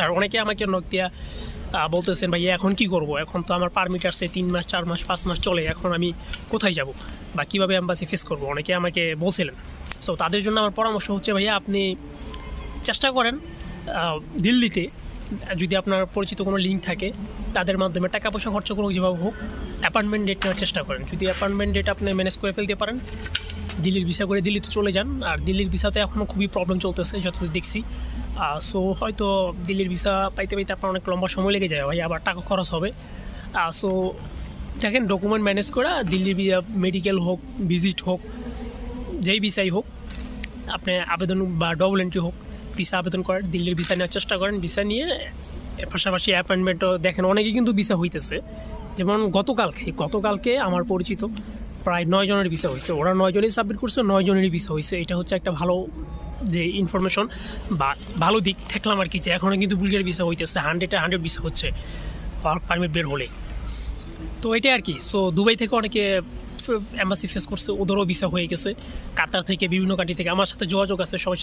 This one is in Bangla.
আর অনেকে আমাকে নক দিয়া বলতেছেন ভাইয়া এখন কি করব, এখন তো আমার পারমিট আসছে 3 মাস 4 মাস 5 মাস চলে, এখন আমি কোথায় যাব বা কীভাবে এম্বাসি ফেস করব, অনেকে আমাকে বলছিলেন। সো তাদের জন্য আমার পরামর্শ হচ্ছে ভাইয়া আপনি চেষ্টা করেন দিল্লিতে যদি আপনার পরিচিত কোনো লিঙ্ক থাকে তাদের মাধ্যমে টাকা পয়সা খরচ করে যেভাবে হোক অ্যাপয়েন্টমেন্ট ডেট নেওয়ার চেষ্টা করেন। যদি অ্যাপয়েন্টমেন্ট ডেট আপনি ম্যানেজ করে ফেলতে পারেন, দিল্লির ভিসা করে দিল্লিতে চলে যান। আর দিল্লির ভিসাতে এখনও খুবই প্রবলেম চলতেছে যতদূর দেখছি। সো হয়তো দিল্লির ভিসা পাইতে পাইতে আপনার অনেক লম্বা সময় লেগে যায় ভাই, আবার টাকা খরচ হবে। সো দেখেন ডকুমেন্ট ম্যানেজ করা দিল্লির মেডিকেল হোক, ভিজিট হোক, যেই ভিসাই হোক আপনি আবেদন বা ডবল এন্ট্রি হোক ভিসা আবেদন করেন, দিল্লির ভিসা নেওয়ার চেষ্টা করেন। ভিসা নিয়ে এর পাশাপাশি অ্যাপয়েন্টমেন্টও দেখেন, অনেকেই কিন্তু ভিসা হইতেছে। যেমন গতকালকে আমার পরিচিত প্রায় 9 জনের ভিসা হয়েছে, ওরা 9 জনই সাবমিট করছে, 9 জনেরই ভিসা হয়েছে। এটা হচ্ছে একটা ভালো যে ইনফরমেশন বা ভালো দিক ঠেকলাম আর কি, যে এখনও কিন্তু বুলগেরিয়ার ভিসা হইতেছে, 100 ভিসা হচ্ছে পারমিট বের হলে। তো এটাই আর কি। সো দুবাই থেকে অনেকে এম্বাসি ফেস করছে, ওদেরও ভিসা হয়ে গেছে। কাতার থেকে, বিভিন্ন কান্ট্রি থেকে আমার সাথে যোগাযোগ আছে, সবাই